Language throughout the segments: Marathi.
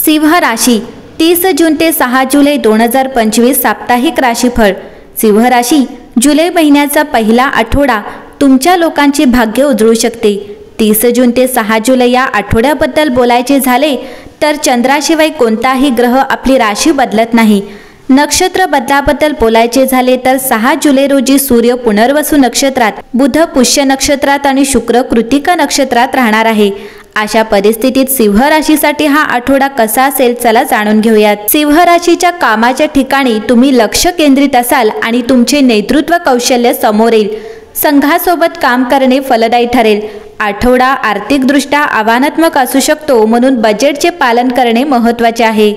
सिंह राशी 30 जून ते 6 जुलै 2025 साप्ताहिक राशीफळ। सिंह राशी जुलै महिन्याचा पहिला आठवडा तुमच्या लोकांचे भाग्य उजळू शकते। 30 जून ते 6 जुलै या आठवड्याबद्दल बोलायचे झाले तर चंद्राशिवाय कोणताही ग्रह आपली राशी बदलत नाही। नक्षत्र बदलाबद्दल बोलायचे झाले तर 6 जुलै रोजी सूर्य पुनर्वसू नक्षत्रात, बुध पुष्य नक्षत्रात आणि शुक्र कृतिका नक्षत्रात राहणार आहे। अशा परिस्थितीत सिंह राशीसाठी हा आठवडा कसा असेल चला जाणून घेऊयात। सिंह राशीच्या कामाच्या ठिकाणी तुम्ही लक्ष केंद्रित असाल आणि तुमचे नेतृत्व कौशल्य समोर येईल। संघासोबत काम करणे फलदायी ठरेल। आठवडा आर्थिकदृष्ट्या आव्हानात्मक असू शकतो, म्हणून बजेटचे पालन करणे महत्त्वाचे आहे।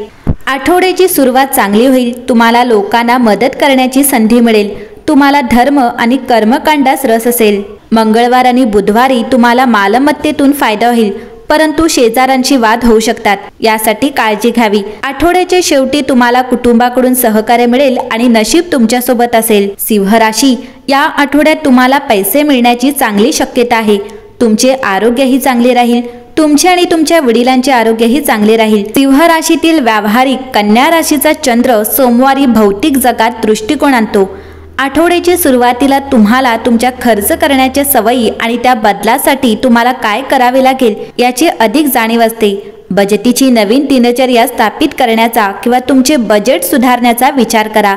आठवड्याची सुरुवात चांगली होईल। तुम्हाला लोकांना मदत करण्याची संधी मिळेल। तुम्हाला धर्म आणि कर्मकांडास रस असेल। मंगळवार आणि बुधवारी तुम्हाला मालमत्तेतून फायदा होईल, परंतु शेजाऱ्यांशी वाद होऊ शकतात, यासाठी काळजी घ्यावी। आठवड्याच्या शेवटी तुम्हाला कुटुंबाकडून सहकार्य मिळेल आणि नशीब तुमच्यासोबत असेल। सिंह राशी या आठवड्यात तुम्हाला पैसे मिळण्याची चांगली शक्यता आहे। तुमचे आरोग्यही चांगले राहील। तुमचे आणि तुमच्या वडिलांचे आरोग्यही चांगले राहील। सिंह राशीतील व्यावहारिक कन्या राशीचा चंद्र सोमवारी भौतिक जगात दृष्टिकोन आणतो। आठवड्याच्या सुरुवातीला तुम्हाला तुमच्या खर्च करण्याच्या सवयी आणि त्या बदलासाठी तुम्हाला काय करावे लागेल याची अधिक जाणीव असते। बजेटची नवीन दिनचर्या स्थापित करण्याचा किंवा तुमचे बजेट सुधारण्याचा विचार करा।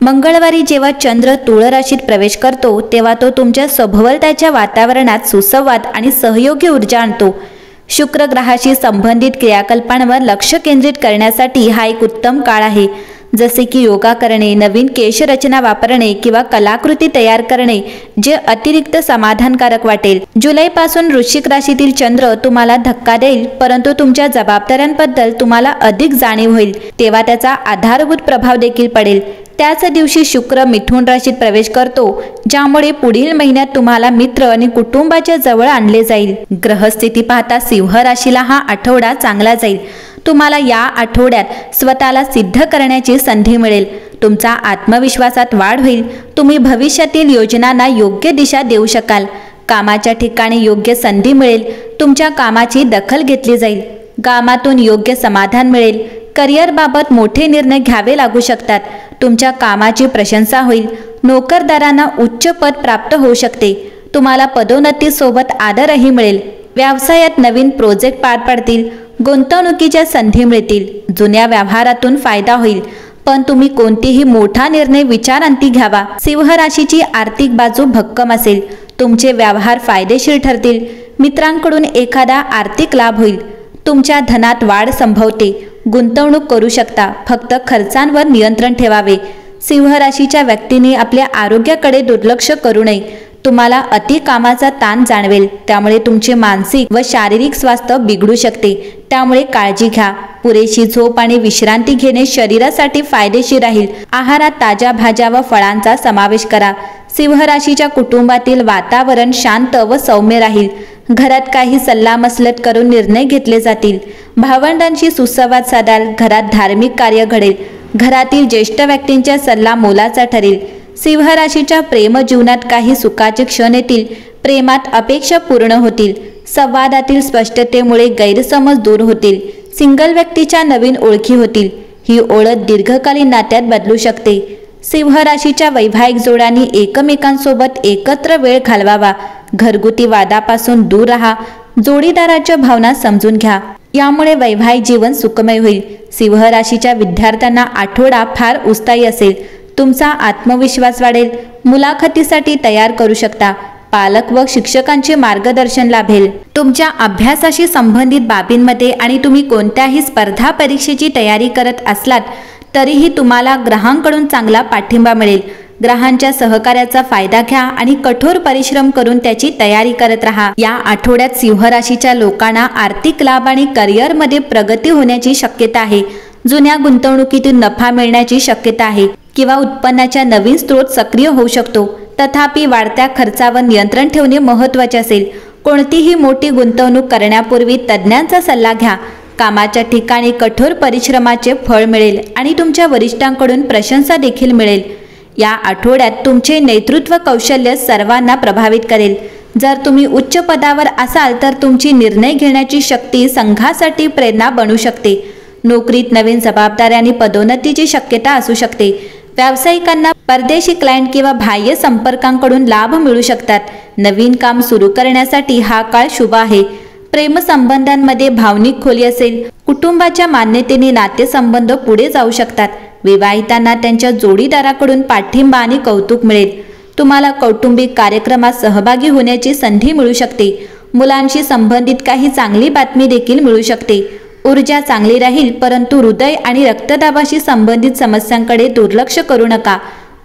मंगळवारी जेव्हा चंद्र तुळ राशीत प्रवेश करतो तेव्हा तो तुमच्या सभोवतालच्या वातावरणात सुसंवाद आणि सहयोगी ऊर्जा आणतो। शुक्र ग्रहाशी संबंधित क्रियाकल्पांवर लक्ष केंद्रित करण्यासाठी हा एक उत्तम काळ आहे, जसे की योगा करणे, नवीन केशरचना वापरणे किंवा कलाकृती तयार करणे, जे अतिरिक्त समाधानकारक वाटेल। जुलैपासून वृश्चिक राशीतील चंद्र तुम्हाला धक्का देईल, परंतु तुमच्या जबाबदाऱ्यांबद्दल तुम्हाला अधिक जाणीव होईल, तेव्हा त्याचा आधारभूत प्रभाव देखील पडेल। त्याच दिवशी शुक्र मिथुन राशीत प्रवेश करतो, ज्यामुळे पुढील महिन्यात तुम्हाला मित्र आणि कुटुंबाच्या जवळ आणले जाईल। ग्रहस्थिती पाहता सिंह राशीला हा आठवडा चांगला जाईल। तुम्हाला या आठवड्यात स्वतःला सिद्ध करण्याची संधी मिळेल। तुमचा आत्मविश्वासात वाढ होईल। तुम्ही भविष्यातील योजनांना योग्य दिशा देऊ शकाल। कामाच्या ठिकाणी योग्य संधी मिळेल। तुमच्या कामाची दखल घेतली जाईल। कामातून योग्य समाधान मिळेल। करिअरबाबत मोठे निर्णय घ्यावे लागू शकतात। तुमच्या कामाची प्रशंसा होईल। नोकरदारांना उच्च पद प्राप्त होऊ शकते। तुम्हाला पदोन्नतीसोबत आदरही मिळेल। व्यवसायात नवीन प्रोजेक्ट पार पडतील। गुंतवणुकीच्या संधी मिळतील। जुन्या व्यवहारातून फायदा होईल, पण तुम्ही कोणतीही मोठा निर्णय विचारांती घ्यावा। सिंह राशीची आर्थिक बाजू भक्कम असेल। तुमचे व्यवहार फायदेशीर ठरतील। मित्रांकडून एखादा आर्थिक लाभ होईल। तुमच्या धनात वाढ संभवते। गुंतवणूक करू शकता, फक्त खर्चांवर नियंत्रण ठेवावे। सिंह राशीच्या व्यक्तीने आपल्या आरोग्याकडे दुर्लक्ष करू नये। तुम्हाला अति कामाचा ताण जाणवेल, त्यामुळे तुमचे मानसिक व शारीरिक स्वास्थ्य बिघडू शकते, त्यामुळे काळजी घ्या। पुरेशी झोप आणि विश्रांती घेणे शरीरासाठी फायदेशीर राहील। आहारात ताज्या भाज्या व फळांचा समावेश करा। सिंह राशीच्या कुटुंबातील वातावरण शांत व सौम्य राहील। घरात काही सल्लामसलत करून निर्णय घेतले जातील। भावंडांशी सुसंवाद साधाल। घरात धार्मिक कार्य घडेल। घरातील ज्येष्ठ व्यक्तींचा सल्ला मोलाचा ठरेल। सिंह राशीच्या प्रेम जीवनात काही सुखाचे क्षण येतील। प्रेमात अपेक्षा पूर्ण होतील। संवादातील स्पष्टतेमुळे गैरसमज दूर होतील। सिंगल व्यक्तीच्या नवीन ओळखी होतील। ही ओळख दीर्घकालीन नात्यात बदलू शकते। सिंह राशीच्या वैवाहिक जोड्यांनी एकमेकांसोबत एकत्र वेळ घालवावा। घरगुती वादापासून दूर राहा। जोडीदाराच्या भावना समजून घ्या, यामुळे वैवाहिक जीवन सुखमय होईल। सिंह राशीच्या विद्यार्थ्यांना आठवडा फार उत्साही असेल। तुमचा आत्मविश्वास वाढेल। मुलाखतीसाठी तयार करू शकता। पालक व शिक्षकांचे मार्गदर्शन लाभेल। तुमच्या अभ्यासाशी संबंधित बाबींमध्ये आणि तुम्ही कोणत्याही स्पर्धा परीक्षेची तयारी करत असलात तरीही तुम्हाला ग्रहांकडून चांगला पाठिंबा मिळेल। ग्रहांच्या सहकार्याचा फायदा घ्या आणि कठोर परिश्रम करून त्याची तयारी करत राहा। या आठवड्यात सिंह राशीच्या लोकांना आर्थिक लाभ आणि करिअरमध्ये प्रगती होण्याची शक्यता आहे। जुन्या गुंतवणुकीतून नफा मिळण्याची शक्यता आहे किंवा उत्पन्नाचा नवीन स्रोत सक्रिय होऊ शकतो। तथापि वाढत्या खर्चावर नियंत्रण ठेवणे महत्त्वाचे असेल। कोणतीही मोठी गुंतवणूक करण्यापूर्वी तज्ज्ञांचा सल्ला घ्या। कामाच्या ठिकाणी कठोर परिश्रमाचे फळ मिळेल आणि तुमच्या वरिष्ठांकडून प्रशंसा देखील मिळेल। या आठवड्यात तुमचे नेतृत्व कौशल्य सर्वांना प्रभावित करेल। जर तुम्ही उच्च पदावर असाल तर तुमची निर्णय घेण्याची शक्ती संघासाठी प्रेरणा बनू शकते। नोकरीत नवीन जबाबदाऱ्या आणि पदोन्नतीची शक्यता असू शकते. व्यावसायिकांना परदेशी क्लायंट किंवा बाह्य संपर्कांकडून लाभ मिळू शकतात. नवीन काम सुरू करण्यासाठी हा काळ शुभ आहे. प्रेमसंबंधांमध्ये भावनिक खोली असेल. कुटुंबाच्या मान्यतेने नातेसंबंध पुढे जाऊ शकतात. विवाहितांना त्यांच्या जोडीदाराकडून पाठिंबा आणि कौतुक मिळेल. तुम्हाला कौटुंबिक कार्यक्रमात सहभागी होण्याची संधी मिळू शकते. मुलांशी संबंधित काही चांगली बातमी देखील मिळू शकते. ऊर्जा चांगली राहील, परंतु हृदय आणि रक्तदाबाशी संबंधित समस्यांकडे दुर्लक्ष करू नका.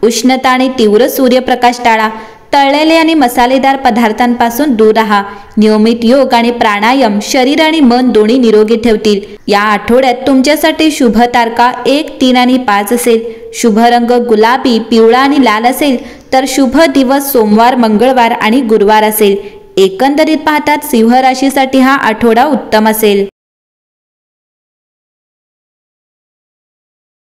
उष्णता आणि तीव्र सूर्यप्रकाश टाळा. तळलेले आणि मसालेदार पदार्थांपासून दूर राहा. नियमित योग आणि प्राणायाम शरीर आणि मन दोन्ही निरोगी ठेवतील. या आठवड्यात तुमच्यासाठी शुभ तारखा 1, 3 आणि 5 असेल. शुभ रंग गुलाबी, पिवळा आणि लाल असेल, तर शुभ दिवस सोमवार, मंगळवार आणि गुरुवार असेल. एकंदरीत पाहतात सिंह राशीसाठी हा आठवडा उत्तम असेल.